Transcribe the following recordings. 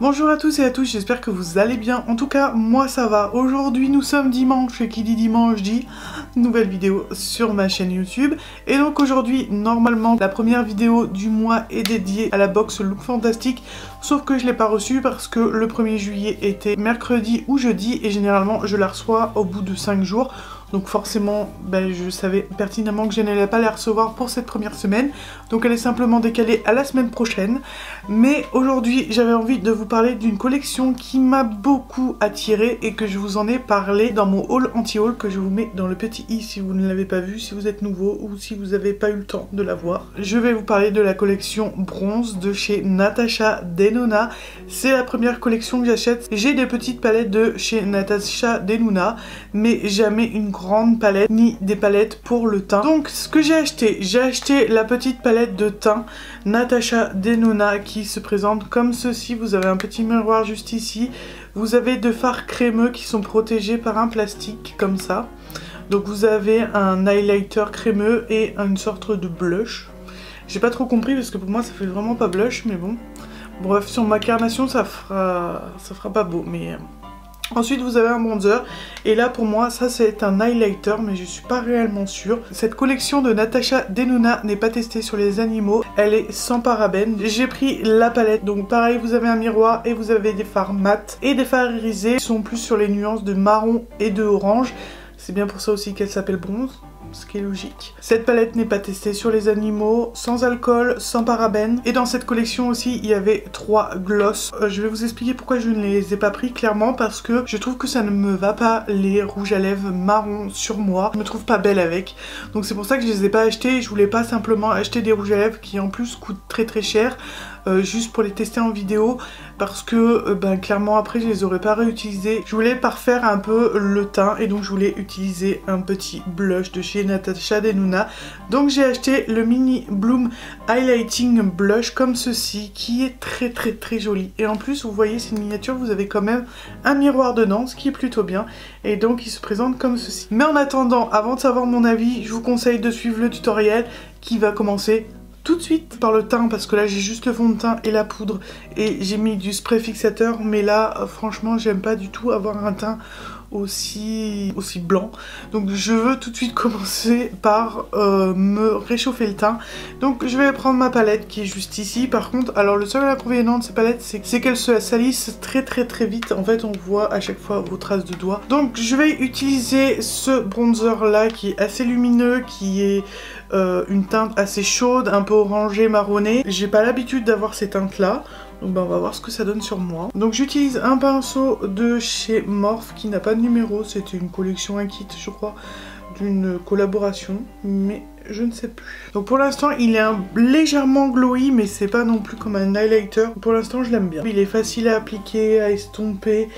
Bonjour à tous et à toutes, j'espère que vous allez bien. En tout cas, moi ça va. Aujourd'hui nous sommes dimanche et qui dit dimanche dit nouvelle vidéo sur ma chaîne YouTube. Et donc aujourd'hui, normalement, la première vidéo du mois est dédiée à la box Look Fantastic. Sauf que je ne l'ai pas reçue parce que le 1er juillet était mercredi ou jeudi et généralement je la reçois au bout de 5 jours. Donc forcément, je savais pertinemment que je n'allais pas la recevoir pour cette première semaine. Donc elle est simplement décalée à la semaine prochaine. Mais aujourd'hui, j'avais envie de vous parler d'une collection qui m'a beaucoup attirée et que je vous en ai parlé dans mon haul anti-haul que je vous mets dans le petit i si vous ne l'avez pas vu, si vous êtes nouveau ou si vous n'avez pas eu le temps de la voir. Je vais vous parler de la collection bronze de chez Natasha Denona. C'est la première collection que j'achète. J'ai des petites palettes de chez Natasha Denona, mais jamais une grande palette ni des palettes pour le teint. Donc ce que j'ai acheté la petite palette de teint Natasha Denona qui se présente comme ceci. Vous avez un petit miroir juste ici, vous avez deux fards crémeux qui sont protégés par un plastique comme ça. Donc vous avez un highlighter crémeux et une sorte de blush. J'ai pas trop compris parce que pour moi ça fait vraiment pas blush, mais bon. Bref, sur ma carnation ça fera pas beau, mais... Ensuite vous avez un bronzer et là pour moi ça c'est un highlighter mais je suis pas réellement sûre. Cette collection de Natasha Denona n'est pas testée sur les animaux, elle est sans parabènes. J'ai pris la palette, donc pareil vous avez un miroir et vous avez des fards mat et des fards irisés qui sont plus sur les nuances de marron et de orange. C'est bien pour ça aussi qu'elle s'appelle bronze, ce qui est logique. Cette palette n'est pas testée sur les animaux, sans alcool, sans parabènes. Et dans cette collection aussi, il y avait 3 gloss. Je vais vous expliquer pourquoi je ne les ai pas pris, clairement parce que je trouve que ça ne me va pas les rouges à lèvres marron sur moi. Je me trouve pas belle avec. Donc c'est pour ça que je les ai pas achetés. Je voulais pas simplement acheter des rouges à lèvres qui en plus coûtent très très cher. Juste pour les tester en vidéo parce que clairement après je les aurais pas réutilisés. Je voulais parfaire un peu le teint et donc je voulais utiliser un petit blush de chez Natasha Denona. Donc j'ai acheté le Mini Bloom Highlighting Blush comme ceci qui est très très très joli. Et en plus vous voyez c'est une miniature, vous avez quand même un miroir dedans, ce qui est plutôt bien. Et donc il se présente comme ceci. Mais en attendant, avant de savoir mon avis, je vous conseille de suivre le tutoriel qui va commencer tout de suite par le teint parce que là j'ai juste le fond de teint et la poudre et j'ai mis du spray fixateur, mais là franchement j'aime pas du tout avoir un teint aussi blanc. Donc je veux tout de suite commencer par me réchauffer le teint. Donc je vais prendre ma palette qui est juste ici. Par contre, alors le seul inconvénient de ces palettes c'est qu'elles se salissent très vite. En fait on voit à chaque fois vos traces de doigts. Donc je vais utiliser ce bronzer là qui est assez lumineux, qui est une teinte assez chaude, un peu orangée, marronnée. J'ai pas l'habitude d'avoir ces teintes là. Donc on va voir ce que ça donne sur moi. Donc j'utilise un pinceau de chez Morphe qui n'a pas de numéro. C'était une collection, un kit je crois, d'une collaboration, mais je ne sais plus. Donc pour l'instant il est légèrement glowy, mais c'est pas non plus comme un highlighter. Pour l'instant je l'aime bien. Il est facile à appliquer, à estomper,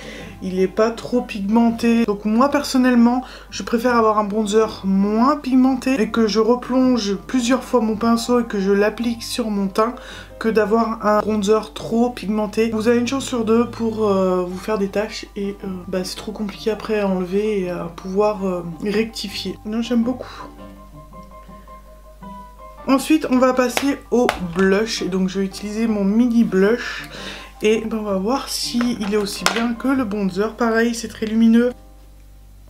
il est pas trop pigmenté. Donc moi personnellement je préfère avoir un bronzer moins pigmenté et que je replonge plusieurs fois mon pinceau et que je l'applique sur mon teint que d'avoir un bronzer trop pigmenté. Vous avez une chance sur deux pour vous faire des taches et c'est trop compliqué après à enlever et à pouvoir rectifier. Non, j'aime beaucoup. Ensuite on va passer au blush et donc je vais utiliser mon mini blush et on va voir si il est aussi bien que le bronzer. Pareil c'est très lumineux.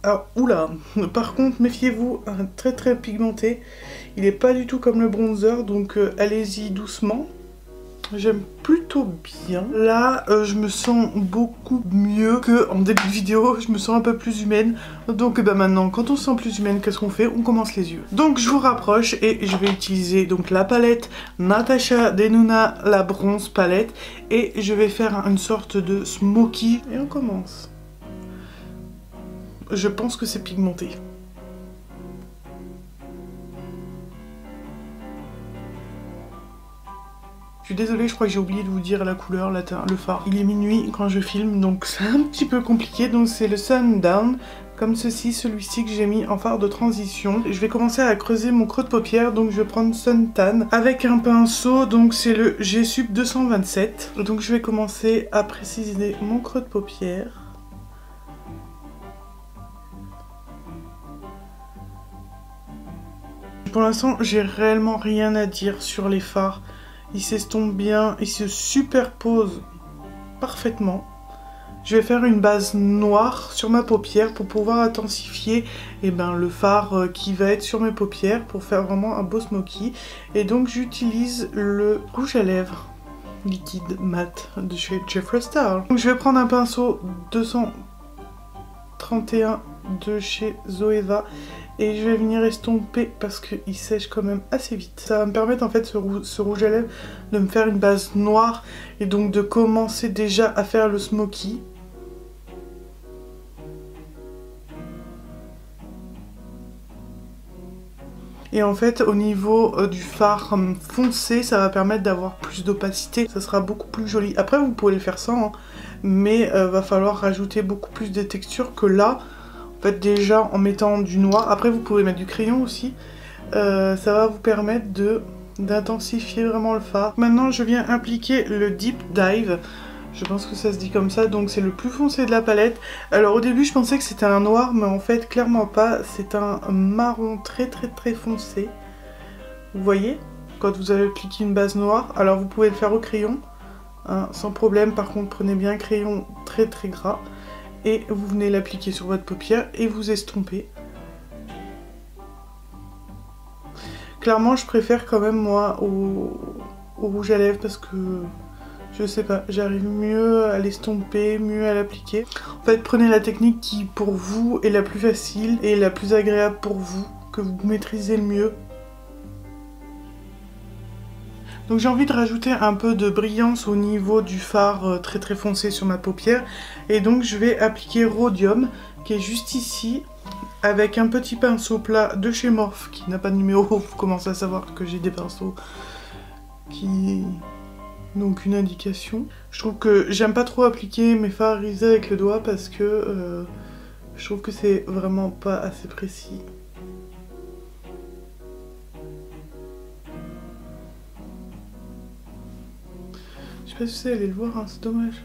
Alors oula, par contre méfiez-vous, très pigmenté. Il est pas du tout comme le bronzer, donc allez-y doucement. J'aime plutôt bien. Là, je me sens beaucoup mieux qu'en début de vidéo. Je me sens un peu plus humaine. Donc maintenant, quand on se sent plus humaine, qu'est-ce qu'on fait? On commence les yeux. Donc je vous rapproche et je vais utiliser donc la palette Natasha Denona, la bronze palette. Et je vais faire une sorte de smoky. Et on commence. Je pense que c'est pigmenté. Je suis désolée, je crois que j'ai oublié de vous dire la couleur, le fard. Il est minuit quand je filme, donc c'est un petit peu compliqué. Donc c'est le Sundown, comme ceci, celui-ci que j'ai mis en fard de transition. Je vais commencer à creuser mon creux de paupière, donc je vais prendre Suntan avec un pinceau, donc c'est le G-Sub 227. Donc je vais commencer à préciser mon creux de paupière. Pour l'instant, j'ai réellement rien à dire sur les fards. Ils s'estompent bien, ils se superposent parfaitement. Je vais faire une base noire sur ma paupière pour pouvoir intensifier le fard qui va être sur mes paupières pour faire vraiment un beau smoky. Et donc j'utilise le rouge à lèvres liquide mat de chez Jeffree Star. Donc je vais prendre un pinceau 231 de chez Zoeva et je vais venir estomper parce qu'il sèche quand même assez vite. Ça va me permettre en fait ce rouge à lèvres de me faire une base noire et donc de commencer déjà à faire le smoky. Et en fait au niveau du fard foncé, ça va permettre d'avoir plus d'opacité, ça sera beaucoup plus joli. Après vous pouvez le faire sans, hein, mais va falloir rajouter beaucoup plus de texture que là. En fait déjà en mettant du noir, après vous pouvez mettre du crayon aussi, ça va vous permettre d'intensifier vraiment le fard. Maintenant je viens appliquer le Deep Dive, je pense que ça se dit comme ça, donc c'est le plus foncé de la palette. Alors au début je pensais que c'était un noir, mais en fait clairement pas, c'est un marron très foncé. Vous voyez, quand vous avez appliqué une base noire, alors vous pouvez le faire au crayon, hein, sans problème. Par contre prenez bien un crayon très gras. Et vous venez l'appliquer sur votre paupière et vous estompez. Clairement je préfère quand même moi au rouge à lèvres parce que je sais pas, j'arrive mieux à l'estomper, mieux à l'appliquer. En fait prenez la technique qui pour vous est la plus facile et la plus agréable pour vous, que vous maîtrisez le mieux. Donc j'ai envie de rajouter un peu de brillance au niveau du fard très foncé sur ma paupière. Et donc je vais appliquer Rhodium qui est juste ici avec un petit pinceau plat de chez Morphe qui n'a pas de numéro. Vous commencez à savoir que j'ai des pinceaux qui n'ont aucune indication. Je trouve que j'aime pas trop appliquer mes fards irisés avec le doigt parce que je trouve que c'est vraiment pas assez précis. Je sais pas si vous allez le voir, hein, c'est dommage.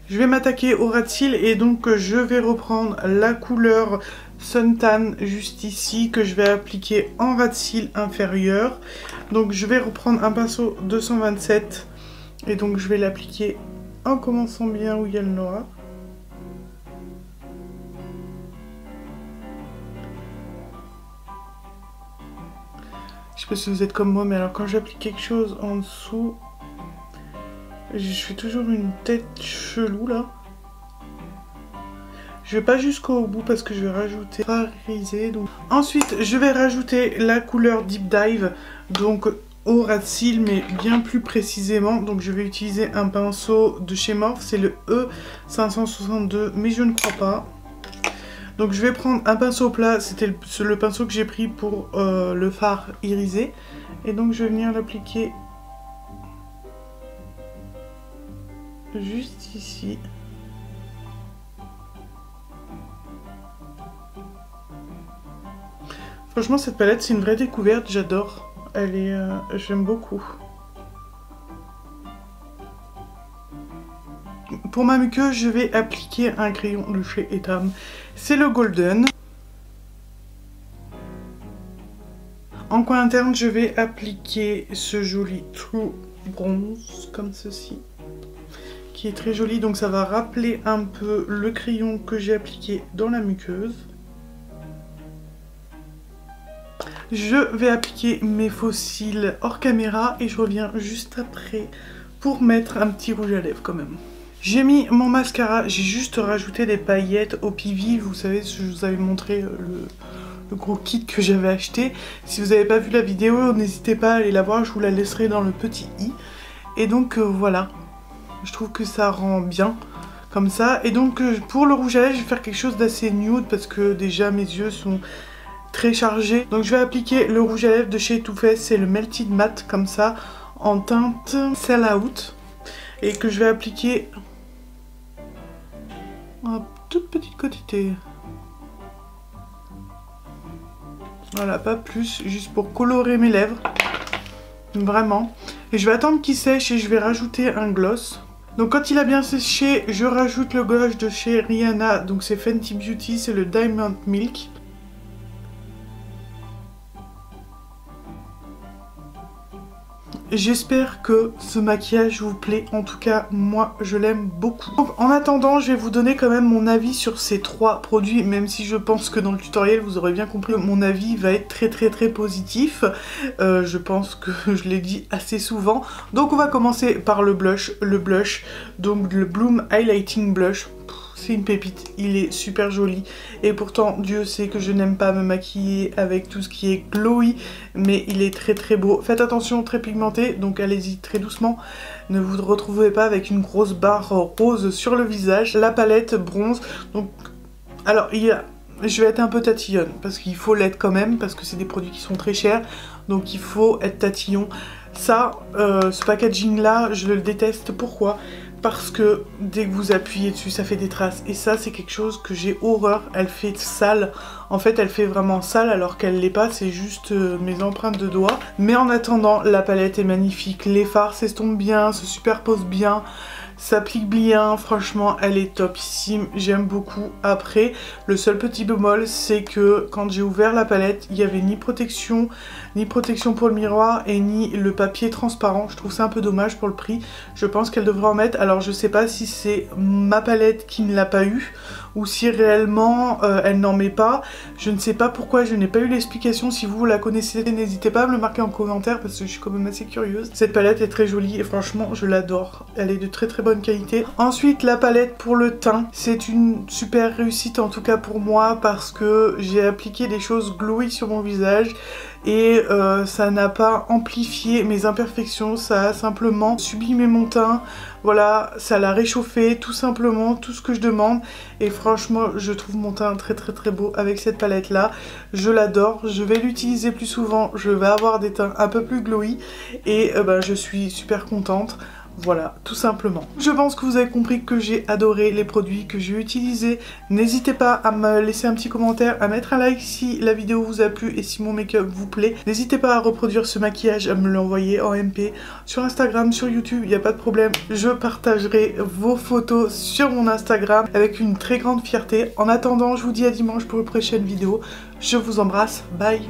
Je vais m'attaquer au ras de cils et donc je vais reprendre la couleur Suntan juste ici que je vais appliquer en ras de cils inférieur. Donc je vais reprendre un pinceau 227 et donc je vais l'appliquer en commençant bien où il y a le noir. Je sais pas si vous êtes comme moi, mais alors quand j'applique quelque chose en dessous, je fais toujours une tête chelou là. Je vais pas jusqu'au bout parce que je vais rajouter parisé. Donc ensuite je vais rajouter la couleur Deep Dive, donc au ras de cils mais bien plus précisément. Donc je vais utiliser un pinceau de chez Morphe, c'est le E562 mais je ne crois pas. Donc je vais prendre un pinceau plat, c'était le pinceau que j'ai pris pour le fard irisé. Et donc je vais venir l'appliquer juste ici. Franchement cette palette c'est une vraie découverte, j'adore. Elle est, j'aime beaucoup. Pour ma muqueuse je vais appliquer un crayon de chez Etam. C'est le Golden. En coin interne je vais appliquer ce joli True Bronze comme ceci, qui est très joli, donc ça va rappeler un peu le crayon que j'ai appliqué dans la muqueuse. Je vais appliquer mes faux cils hors caméra et je reviens juste après pour mettre un petit rouge à lèvres quand même. J'ai mis mon mascara, j'ai juste rajouté des paillettes au PV, vous savez, je vous avais montré le gros kit que j'avais acheté. Si vous n'avez pas vu la vidéo, n'hésitez pas à aller la voir, je vous la laisserai dans le petit i. Et donc voilà, je trouve que ça rend bien comme ça. Et donc pour le rouge à lèvres, je vais faire quelque chose d'assez nude parce que déjà mes yeux sont très chargés. Donc je vais appliquer le rouge à lèvres de chez Too Faced, c'est le Melted Matte comme ça, en teinte Sell Out. Et que je vais appliquer en toute petite quantité. Voilà, pas plus, juste pour colorer mes lèvres. Vraiment. Et je vais attendre qu'il sèche et je vais rajouter un gloss. Donc quand il a bien séché, je rajoute le gloss de chez Rihanna. Donc c'est Fenty Beauty, c'est le Diamond Milk. J'espère que ce maquillage vous plaît, en tout cas moi je l'aime beaucoup. Donc en attendant je vais vous donner quand même mon avis sur ces 3 produits, même si je pense que dans le tutoriel vous aurez bien compris que mon avis va être très positif. Je pense que je l'ai dit assez souvent. Donc on va commencer par le blush, donc le Bloom Highlighting Blush. C'est une pépite, il est super joli et pourtant Dieu sait que je n'aime pas me maquiller avec tout ce qui est glowy, mais il est très beau. Faites attention, très pigmenté, donc allez-y très doucement, ne vous retrouvez pas avec une grosse barre rose sur le visage. La palette bronze, donc alors je vais être un peu tatillonne parce qu'il faut l'être quand même, parce que c'est des produits qui sont très chers, donc il faut être tatillon. Ça, ce packaging là, je le déteste. Pourquoi ? Parce que dès que vous appuyez dessus, ça fait des traces. Et ça, c'est quelque chose que j'ai horreur. Elle fait sale. En fait, elle fait vraiment sale alors qu'elle l'est pas. C'est juste mes empreintes de doigts. Mais en attendant, la palette est magnifique. Les fards s'estompent bien, se superposent bien. S'applique bien, franchement elle est topissime, j'aime beaucoup. Après, le seul petit bémol c'est que quand j'ai ouvert la palette, il n'y avait ni protection pour le miroir et ni le papier transparent. Je trouve ça un peu dommage pour le prix, je pense qu'elle devrait en mettre. Alors je sais pas si c'est ma palette qui ne l'a pas eu ou si réellement elle n'en met pas. Je ne sais pas pourquoi, je n'ai pas eu l'explication. Si vous la connaissez, n'hésitez pas à me le marquer en commentaire parce que je suis quand même assez curieuse. Cette palette est très jolie et franchement je l'adore, elle est de très bonne qualité. Ensuite la palette pour le teint, c'est une super réussite en tout cas pour moi parce que j'ai appliqué des choses glowy sur mon visage et ça n'a pas amplifié mes imperfections, ça a simplement sublimé mon teint. Voilà, ça l'a réchauffé, tout simplement, tout ce que je demande. Et franchement, je trouve mon teint très beau avec cette palette là. Je l'adore, je vais l'utiliser plus souvent, je vais avoir des teints un peu plus glowy et je suis super contente. Voilà, tout simplement. Je pense que vous avez compris que j'ai adoré les produits que j'ai utilisés. N'hésitez pas à me laisser un petit commentaire, à mettre un like si la vidéo vous a plu et si mon make-up vous plaît. N'hésitez pas à reproduire ce maquillage, à me l'envoyer en MP sur Instagram, sur YouTube, il n'y a pas de problème. Je partagerai vos photos sur mon Instagram avec une très grande fierté. En attendant, je vous dis à dimanche pour une prochaine vidéo. Je vous embrasse, bye!